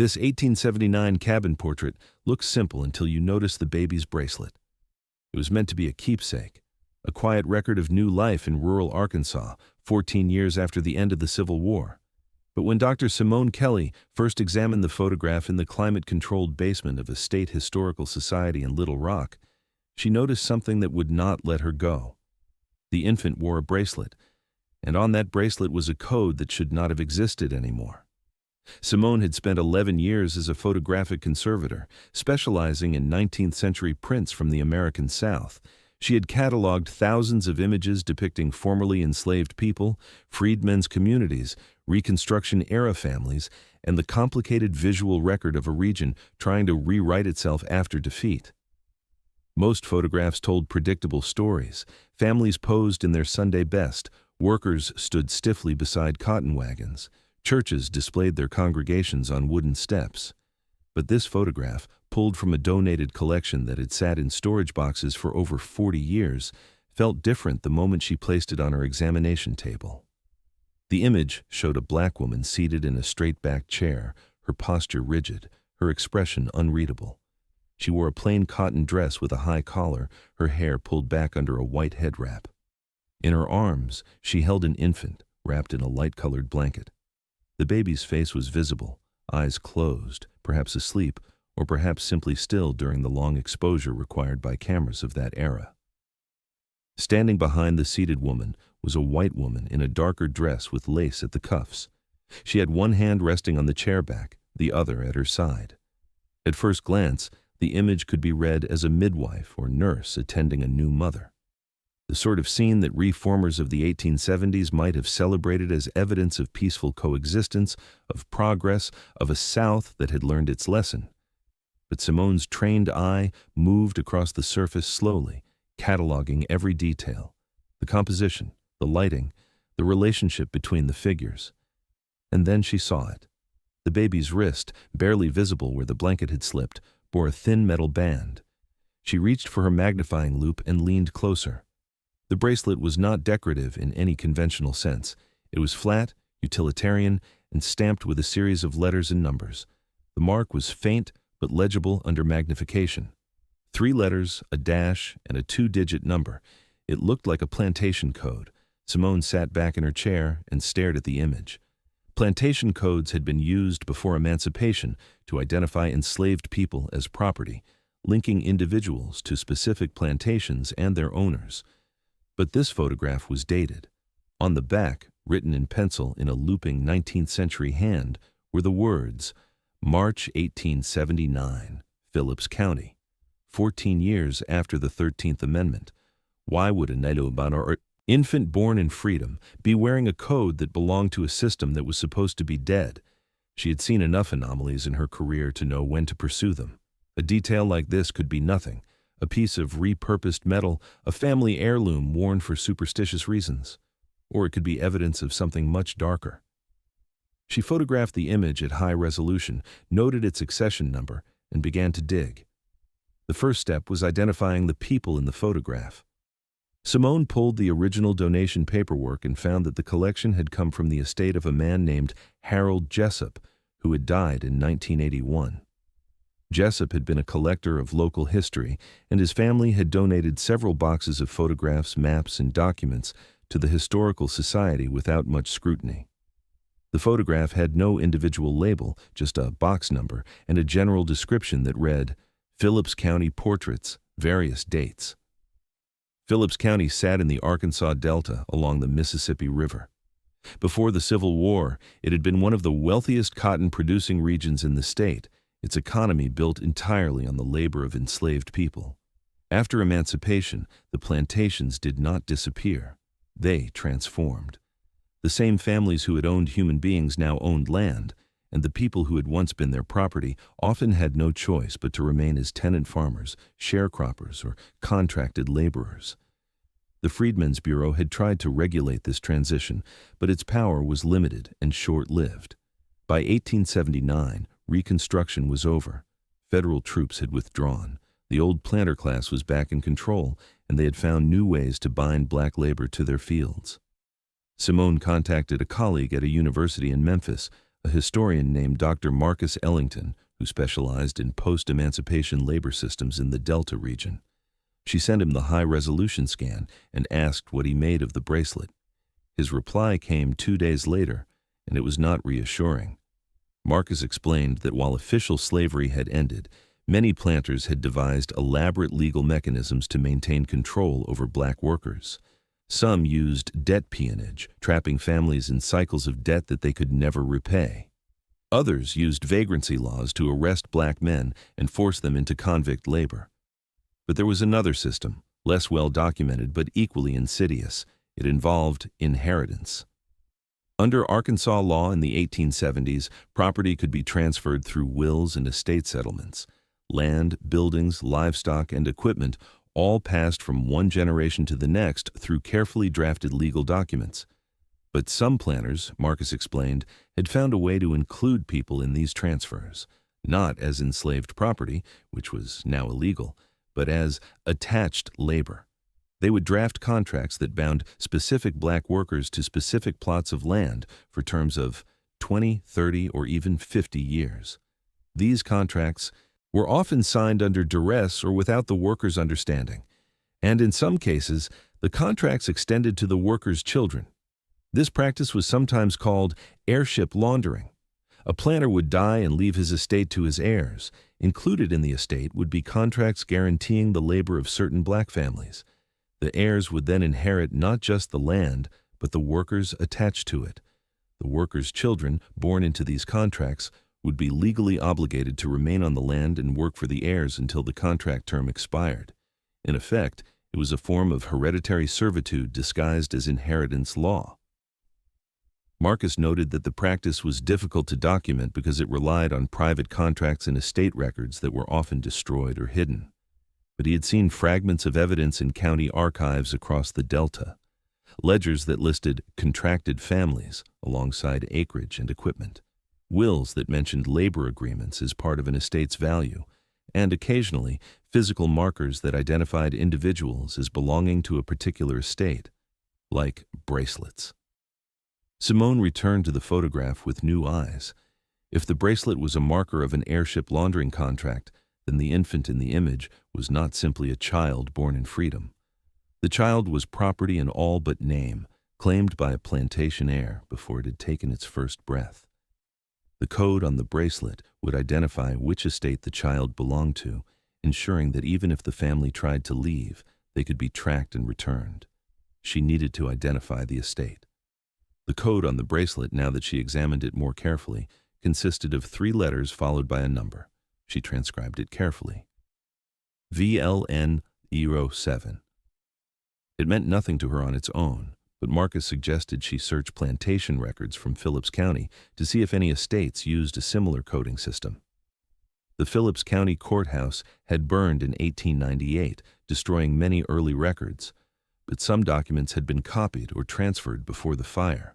This 1879 cabin portrait looks simple until you notice the baby's bracelet. It was meant to be a keepsake, a quiet record of new life in rural Arkansas, 14 years after the end of the Civil War. But when Dr. Simone Kelley first examined the photograph in the climate-controlled basement of a state historical society in Little Rock, she noticed something that would not let her go. The infant wore a bracelet, and on that bracelet was a code that should not have existed anymore. Simone had spent 11 years as a photographic conservator, specializing in 19th-century prints from the American South. She had cataloged thousands of images depicting formerly enslaved people, freedmen's communities, Reconstruction-era families, and the complicated visual record of a region trying to rewrite itself after defeat. Most photographs told predictable stories. Families posed in their Sunday best, workers stood stiffly beside cotton wagons, churches displayed their congregations on wooden steps. But this photograph, pulled from a donated collection that had sat in storage boxes for over 40 years, felt different the moment she placed it on her examination table. The image showed a black woman seated in a straight-backed chair, her posture rigid, her expression unreadable. She wore a plain cotton dress with a high collar, her hair pulled back under a white head wrap. In her arms, she held an infant, wrapped in a light-colored blanket. The baby's face was visible, eyes closed, perhaps asleep, or perhaps simply still during the long exposure required by cameras of that era. Standing behind the seated woman was a white woman in a darker dress with lace at the cuffs. She had one hand resting on the chair back, the other at her side. At first glance, the image could be read as a midwife or nurse attending a new mother. The sort of scene that reformers of the 1870s might have celebrated as evidence of peaceful coexistence, of progress, of a South that had learned its lesson. But Simone's trained eye moved across the surface slowly, cataloging every detail, the composition, the lighting, the relationship between the figures. And then she saw it. The baby's wrist, barely visible where the blanket had slipped, bore a thin metal band. She reached for her magnifying loupe and leaned closer. The bracelet was not decorative in any conventional sense. It was flat, utilitarian, and stamped with a series of letters and numbers. The mark was faint but legible under magnification. 3 letters, a dash, and a 2-digit number. It looked like a plantation code. Simone sat back in her chair and stared at the image. Plantation codes had been used before emancipation to identify enslaved people as property, linking individuals to specific plantations and their owners. But this photograph was dated. On the back, written in pencil in a looping 19th-century hand, were the words, March 1879, Phillips County. 14 years after the 13th Amendment. Why would a Nailobana or infant born in freedom be wearing a code that belonged to a system that was supposed to be dead? She had seen enough anomalies in her career to know when to pursue them. A detail like this could be nothing, a piece of repurposed metal, a family heirloom worn for superstitious reasons. Or it could be evidence of something much darker. She photographed the image at high resolution, noted its accession number, and began to dig. The first step was identifying the people in the photograph. Simone pulled the original donation paperwork and found that the collection had come from the estate of a man named Harold Jessup, who had died in 1981. Jessup had been a collector of local history, and his family had donated several boxes of photographs, maps, and documents to the Historical Society without much scrutiny. The photograph had no individual label, just a box number and a general description that read, Phillips County Portraits, various dates. Phillips County sat in the Arkansas Delta along the Mississippi River. Before the Civil War, it had been one of the wealthiest cotton-producing regions in the state, its economy built entirely on the labor of enslaved people. After emancipation, the plantations did not disappear. They transformed. The same families who had owned human beings now owned land, and the people who had once been their property often had no choice but to remain as tenant farmers, sharecroppers, or contracted laborers. The Freedmen's Bureau had tried to regulate this transition, but its power was limited and short-lived. By 1879, Reconstruction was over. Federal troops had withdrawn. The old planter class was back in control, and they had found new ways to bind black labor to their fields. Simone contacted a colleague at a university in Memphis, a historian named Dr. Marcus Ellington, who specialized in post-emancipation labor systems in the Delta region. She sent him the high-resolution scan and asked what he made of the bracelet. His reply came 2 days later, and it was not reassuring. Marcus explained that while official slavery had ended, many planters had devised elaborate legal mechanisms to maintain control over black workers. Some used debt peonage, trapping families in cycles of debt that they could never repay. Others used vagrancy laws to arrest black men and force them into convict labor. But there was another system, less well documented but equally insidious. It involved inheritance. Under Arkansas law in the 1870s, property could be transferred through wills and estate settlements. Land, buildings, livestock, and equipment all passed from one generation to the next through carefully drafted legal documents. But some planters, Marcus explained, had found a way to include people in these transfers, not as enslaved property, which was now illegal, but as attached labor. They would draft contracts that bound specific black workers to specific plots of land for terms of 20, 30, or even 50 years. These contracts were often signed under duress or without the workers' understanding, and in some cases, the contracts extended to the workers' children. This practice was sometimes called heirship laundering. A planter would die and leave his estate to his heirs. Included in the estate would be contracts guaranteeing the labor of certain black families. The heirs would then inherit not just the land, but the workers attached to it. The workers' children, born into these contracts, would be legally obligated to remain on the land and work for the heirs until the contract term expired. In effect, it was a form of hereditary servitude disguised as inheritance law. Marcus noted that the practice was difficult to document because it relied on private contracts and estate records that were often destroyed or hidden. But he had seen fragments of evidence in county archives across the Delta, ledgers that listed contracted families alongside acreage and equipment, wills that mentioned labor agreements as part of an estate's value, and occasionally physical markers that identified individuals as belonging to a particular estate, like bracelets. Simone returned to the photograph with new eyes. If the bracelet was a marker of an heirship laundering contract, then the infant in the image was not simply a child born in freedom. The child was property in all but name, claimed by a plantation heir before it had taken its first breath. The code on the bracelet would identify which estate the child belonged to, ensuring that even if the family tried to leave, they could be tracked and returned. She needed to identify the estate. The code on the bracelet, now that she examined it more carefully, consisted of 3 letters followed by a number. She transcribed it carefully. VLN07. It meant nothing to her on its own, but Marcus suggested she search plantation records from Phillips County to see if any estates used a similar coding system. The Phillips County Courthouse had burned in 1898, destroying many early records, but some documents had been copied or transferred before the fire.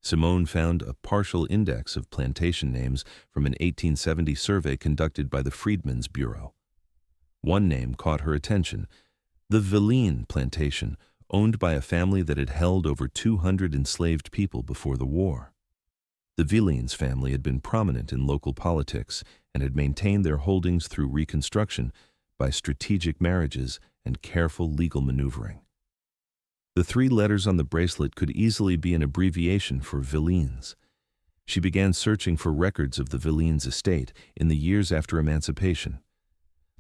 Simone found a partial index of plantation names from an 1870 survey conducted by the Freedmen's Bureau. One name caught her attention: the Villeen plantation, owned by a family that had held over 200 enslaved people before the war. The Villeens family had been prominent in local politics and had maintained their holdings through Reconstruction by strategic marriages and careful legal maneuvering. The 3 letters on the bracelet could easily be an abbreviation for Villeens. She began searching for records of the Villeens estate in the years after emancipation.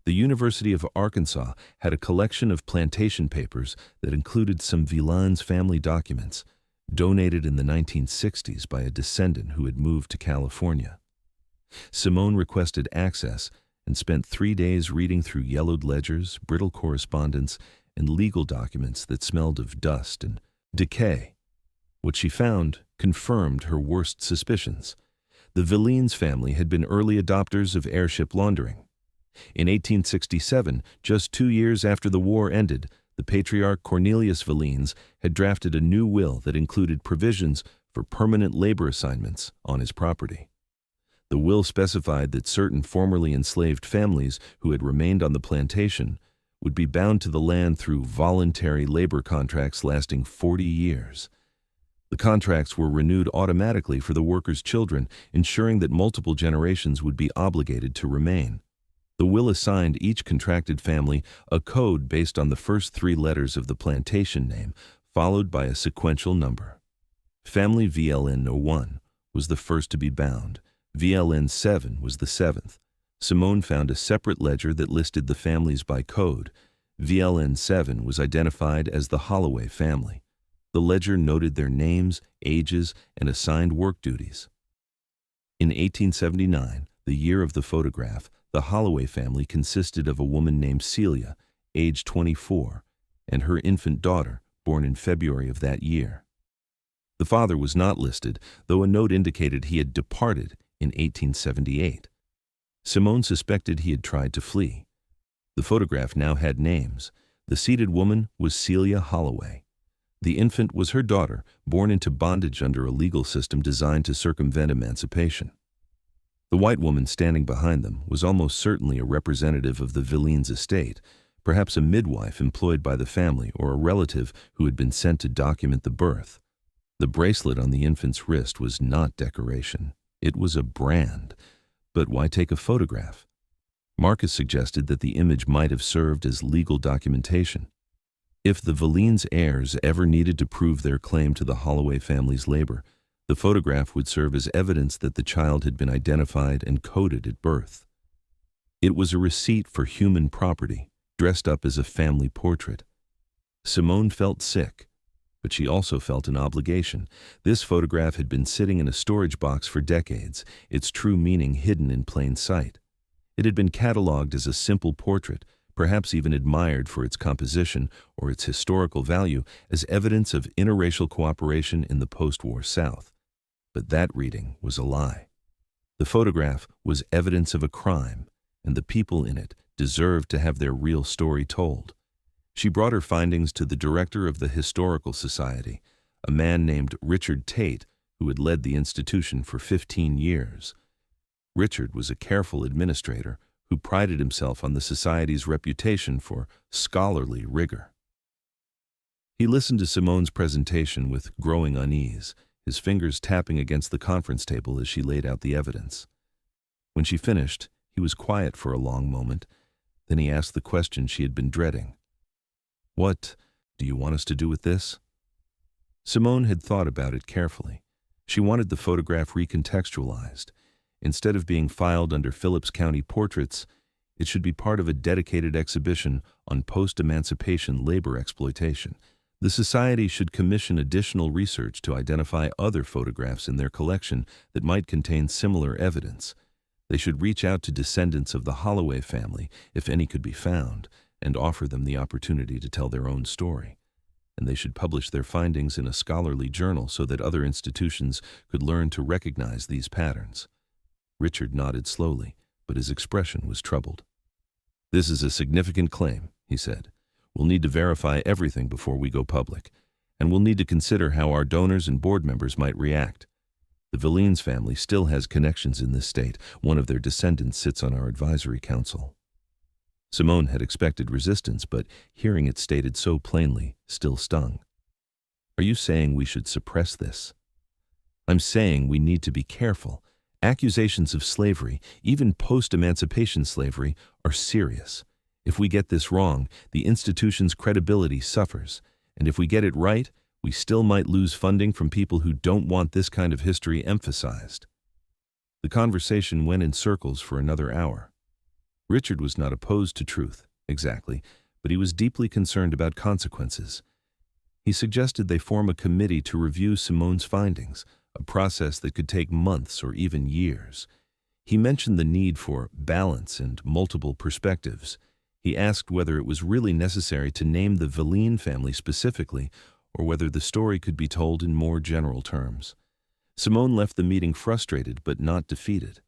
The University of Arkansas had a collection of plantation papers that included some Villeens family documents, donated in the 1960s by a descendant who had moved to California. Simone requested access and spent 3 days reading through yellowed ledgers, brittle correspondence, and legal documents that smelled of dust and decay. What she found confirmed her worst suspicions. The Villeens family had been early adopters of heirship laundering. In 1867, just 2 years after the war ended, the patriarch Cornelius Villeens had drafted a new will that included provisions for permanent labor assignments on his property. The will specified that certain formerly enslaved families who had remained on the plantation would be bound to the land through voluntary labor contracts lasting 40 years. The contracts were renewed automatically for the workers' children, ensuring that multiple generations would be obligated to remain. The will assigned each contracted family a code based on the first 3 letters of the plantation name, followed by a sequential number. Family VLN01 was the first to be bound. VLN7 was the 7th. Simone found a separate ledger that listed the families by code. VLN7 was identified as the Holloway family. The ledger noted their names, ages, and assigned work duties. In 1879, the year of the photograph, the Holloway family consisted of a woman named Celia, age 24, and her infant daughter, born in February of that year. The father was not listed, though a note indicated he had departed in 1878. Simone suspected he had tried to flee. The photograph now had names. The seated woman was Celia Holloway. The infant was her daughter, born into bondage under a legal system designed to circumvent emancipation. The white woman standing behind them was almost certainly a representative of the Villeins' estate, perhaps a midwife employed by the family or a relative who had been sent to document the birth. The bracelet on the infant's wrist was not decoration. It was a brand. But why take a photograph? Marcus suggested that the image might have served as legal documentation. If the Villeins' heirs ever needed to prove their claim to the Holloway family's labor, the photograph would serve as evidence that the child had been identified and coded at birth. It was a receipt for human property, dressed up as a family portrait. Simone felt sick, but she also felt an obligation. This photograph had been sitting in a storage box for decades, its true meaning hidden in plain sight. It had been catalogued as a simple portrait, perhaps even admired for its composition or its historical value as evidence of interracial cooperation in the post-war South. But that reading was a lie. The photograph was evidence of a crime, and the people in it deserved to have their real story told. She brought her findings to the director of the Historical Society, a man named Richard Tate, who had led the institution for 15 years. Richard was a careful administrator who prided himself on the society's reputation for scholarly rigor. He listened to Simone's presentation with growing unease, his fingers tapping against the conference table as she laid out the evidence. When she finished, he was quiet for a long moment. Then he asked the question she had been dreading. "What do you want us to do with this?" Simone had thought about it carefully. She wanted the photograph recontextualized. Instead of being filed under Phillips County Portraits, it should be part of a dedicated exhibition on post-emancipation labor exploitation. The Society should commission additional research to identify other photographs in their collection that might contain similar evidence. They should reach out to descendants of the Holloway family, if any could be found, and offer them the opportunity to tell their own story. And they should publish their findings in a scholarly journal so that other institutions could learn to recognize these patterns. Richard nodded slowly, but his expression was troubled. "This is a significant claim," he said. "We'll need to verify everything before we go public, and we'll need to consider how our donors and board members might react. The Villeins family still has connections in this state. One of their descendants sits on our advisory council." Simone had expected resistance, but hearing it stated so plainly still stung. "Are you saying we should suppress this?" "I'm saying we need to be careful. Accusations of slavery, even post-emancipation slavery, are serious. If we get this wrong, the institution's credibility suffers, and if we get it right, we still might lose funding from people who don't want this kind of history emphasized." The conversation went in circles for another hour. Richard was not opposed to truth, exactly, but he was deeply concerned about consequences. He suggested they form a committee to review Simone's findings, a process that could take months or even years. He mentioned the need for balance and multiple perspectives. He asked whether it was really necessary to name the Villein family specifically, or whether the story could be told in more general terms. Simone left the meeting frustrated but not defeated.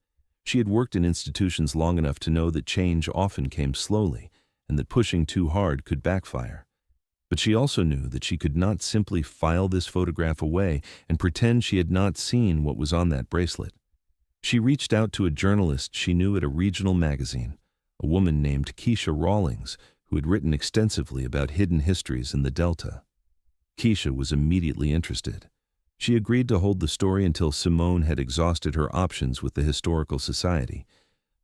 She had worked in institutions long enough to know that change often came slowly, and that pushing too hard could backfire. But she also knew that she could not simply file this photograph away and pretend she had not seen what was on that bracelet. She reached out to a journalist she knew at a regional magazine, a woman named Keisha Rawlings, who had written extensively about hidden histories in the Delta. Keisha was immediately interested. She agreed to hold the story until Simone had exhausted her options with the Historical Society,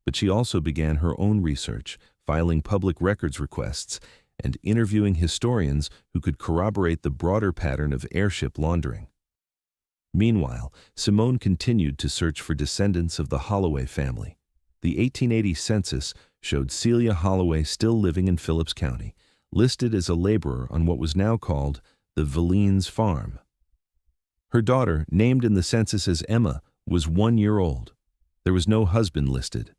but she also began her own research, filing public records requests and interviewing historians who could corroborate the broader pattern of airship laundering. Meanwhile, Simone continued to search for descendants of the Holloway family. The 1880 census showed Celia Holloway still living in Phillips County, listed as a laborer on what was now called the Villeens farm. Her daughter, named in the census as Emma, was 1 year old. There was no husband listed.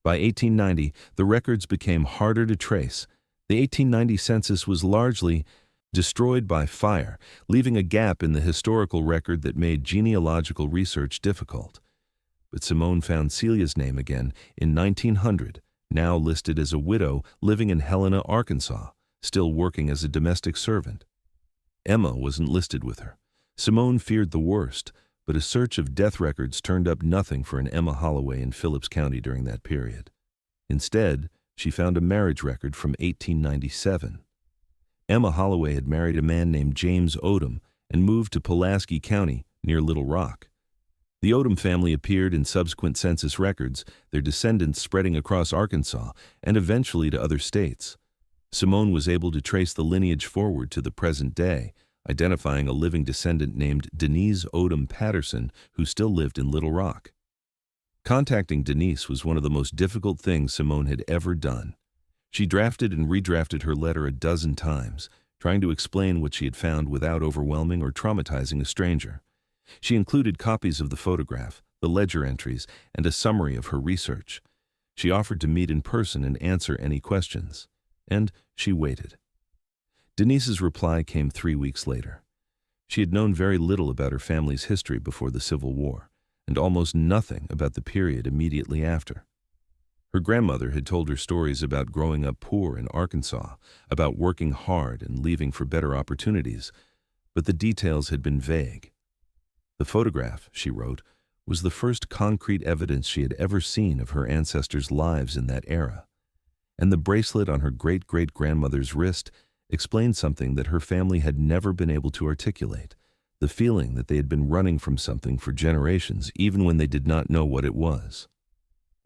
By 1890, the records became harder to trace. The 1890 census was largely destroyed by fire, leaving a gap in the historical record that made genealogical research difficult. But Simone found Celia's name again in 1900, now listed as a widow living in Helena, Arkansas, still working as a domestic servant. Emma wasn't listed with her. Simone feared the worst, but a search of death records turned up nothing for an Emma Holloway in Phillips County during that period. Instead, she found a marriage record from 1897. Emma Holloway had married a man named James Odom and moved to Pulaski County, near Little Rock. The Odom family appeared in subsequent census records, their descendants spreading across Arkansas and eventually to other states. Simone was able to trace the lineage forward to the present day, identifying a living descendant named Denise Odom Patterson, who still lived in Little Rock. Contacting Denise was one of the most difficult things Simone had ever done. She drafted and redrafted her letter a dozen times, trying to explain what she had found without overwhelming or traumatizing a stranger. She included copies of the photograph, the ledger entries, and a summary of her research. She offered to meet in person and answer any questions. And she waited. Denise's reply came 3 weeks later. She had known very little about her family's history before the Civil War, and almost nothing about the period immediately after. Her grandmother had told her stories about growing up poor in Arkansas, about working hard and leaving for better opportunities, but the details had been vague. The photograph, she wrote, was the first concrete evidence she had ever seen of her ancestors' lives in that era. And the bracelet on her great-great-grandmother's wrist explained something that her family had never been able to articulate, the feeling that they had been running from something for generations, even when they did not know what it was.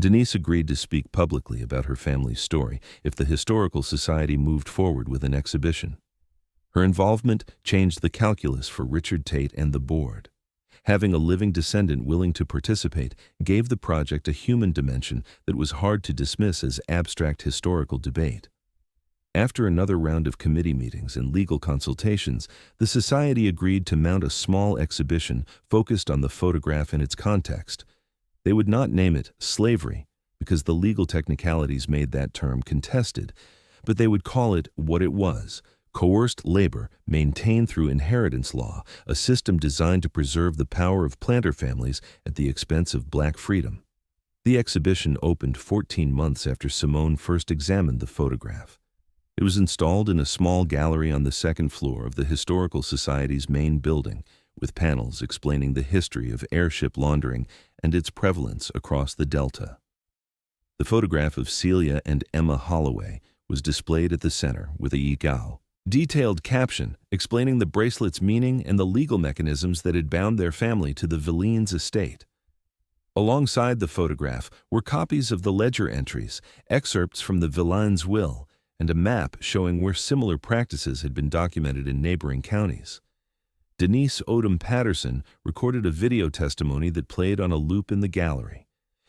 Denise agreed to speak publicly about her family's story if the Historical Society moved forward with an exhibition. Her involvement changed the calculus for Richard Tate and the board. Having a living descendant willing to participate gave the project a human dimension that was hard to dismiss as abstract historical debate. After another round of committee meetings and legal consultations, the Society agreed to mount a small exhibition focused on the photograph and its context. They would not name it slavery, because the legal technicalities made that term contested, but they would call it what it was: coerced labor maintained through inheritance law, a system designed to preserve the power of planter families at the expense of black freedom. The exhibition opened 14 months after Simone first examined the photograph. It was installed in a small gallery on the second floor of the Historical Society's main building, with panels explaining the history of airship laundering and its prevalence across the Delta. The photograph of Celia and Emma Holloway was displayed at the center with a detailed caption explaining the bracelet's meaning and the legal mechanisms that had bound their family to the Villeens estate. Alongside the photograph were copies of the ledger entries, excerpts from the Villeens' will, and a map showing where similar practices had been documented in neighboring counties. Denise Odom Patterson recorded a video testimony that played on a loop in the gallery.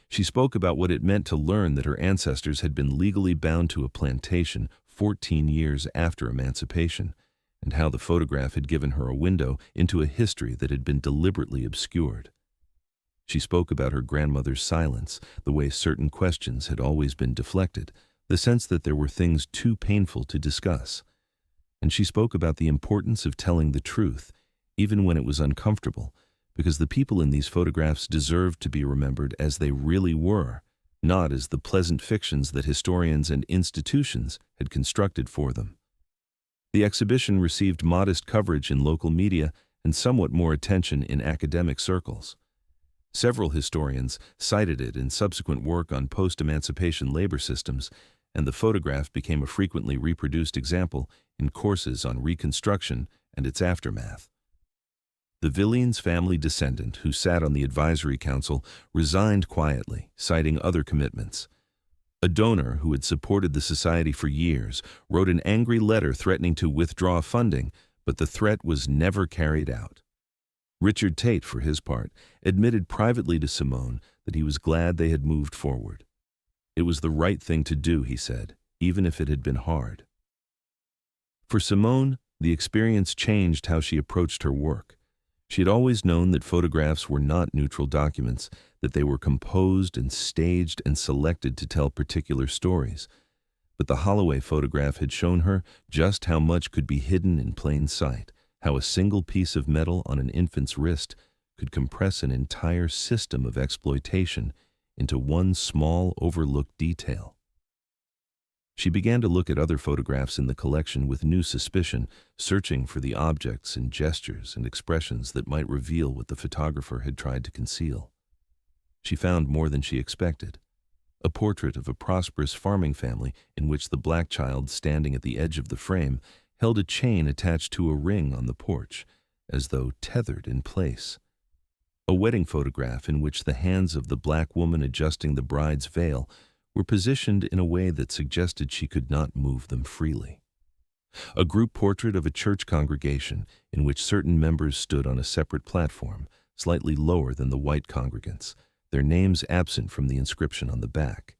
She spoke about what it meant to learn that her ancestors had been legally bound to a plantation 14 years after emancipation, and how the photograph had given her a window into a history that had been deliberately obscured. She spoke about her grandmother's silence, the way certain questions had always been deflected, the sense that there were things too painful to discuss. And she spoke about the importance of telling the truth, even when it was uncomfortable, because the people in these photographs deserved to be remembered as they really were, not as the pleasant fictions that historians and institutions had constructed for them. The exhibition received modest coverage in local media and somewhat more attention in academic circles. Several historians cited it in subsequent work on post-emancipation labor systems, and the photograph became a frequently reproduced example in courses on Reconstruction and its aftermath. The Villeins family descendant, who sat on the advisory council, resigned quietly, citing other commitments. A donor who had supported the society for years wrote an angry letter threatening to withdraw funding, but the threat was never carried out. Richard Tate, for his part, admitted privately to Simone that he was glad they had moved forward. It was the right thing to do, he said, even if it had been hard. For Simone, the experience changed how she approached her work. She had always known that photographs were not neutral documents, that they were composed and staged and selected to tell particular stories. But the Holloway photograph had shown her just how much could be hidden in plain sight, how a single piece of metal on an infant's wrist could compress an entire system of exploitation into one small, overlooked detail. She began to look at other photographs in the collection with new suspicion, searching for the objects and gestures and expressions that might reveal what the photographer had tried to conceal. She found more than she expected. A portrait of a prosperous farming family in which the black child standing at the edge of the frame held a chain attached to a ring on the porch, as though tethered in place. A wedding photograph in which the hands of the black woman adjusting the bride's veil were positioned in a way that suggested she could not move them freely. A group portrait of a church congregation in which certain members stood on a separate platform, slightly lower than the white congregants, their names absent from the inscription on the back.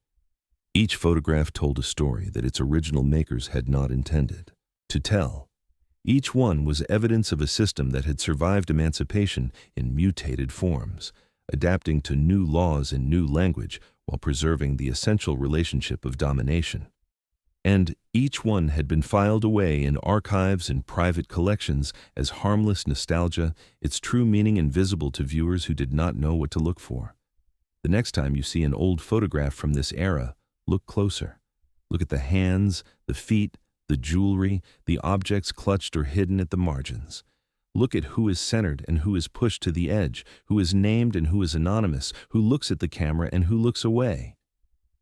Each photograph told a story that its original makers had not intended to tell. Each one was evidence of a system that had survived emancipation in mutated forms, adapting to new laws and new language while preserving the essential relationship of domination. And each one had been filed away in archives and private collections as harmless nostalgia, its true meaning invisible to viewers who did not know what to look for. The next time you see an old photograph from this era, look closer. Look at the hands, the feet, the jewelry, the objects clutched or hidden at the margins. Look at who is centered and who is pushed to the edge, who is named and who is anonymous, who looks at the camera and who looks away.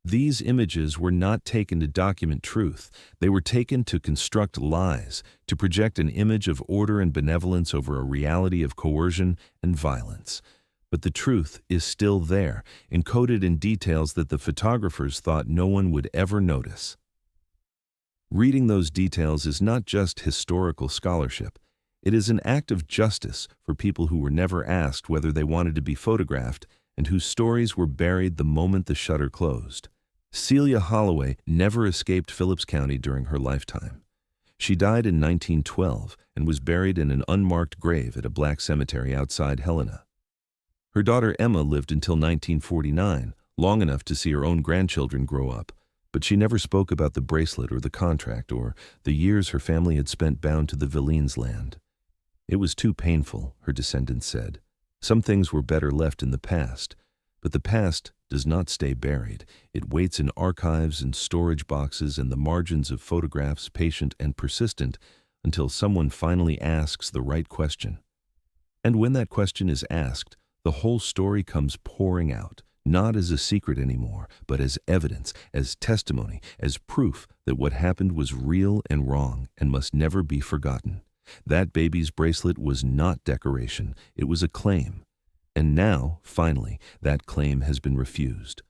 These images were not taken to document truth. They were taken to construct lies, to project an image of order and benevolence over a reality of coercion and violence. But the truth is still there, encoded in details that the photographers thought no one would ever notice. Reading those details is not just historical scholarship. It is an act of justice for people who were never asked whether they wanted to be photographed and whose stories were buried the moment the shutter closed. Celia Holloway never escaped Phillips County during her lifetime. She died in 1912 and was buried in an unmarked grave at a black cemetery outside Helena. Her daughter Emma lived until 1949, long enough to see her own grandchildren grow up, but she never spoke about the bracelet or the contract or the years her family had spent bound to the Villeins' land. It was too painful, her descendants said. Some things were better left in the past, but the past does not stay buried. It waits in archives and storage boxes and the margins of photographs, patient and persistent, until someone finally asks the right question. And when that question is asked, the whole story comes pouring out, not as a secret anymore, but as evidence, as testimony, as proof that what happened was real and wrong and must never be forgotten. That baby's bracelet was not decoration, it was a claim. And now, finally, that claim has been refused.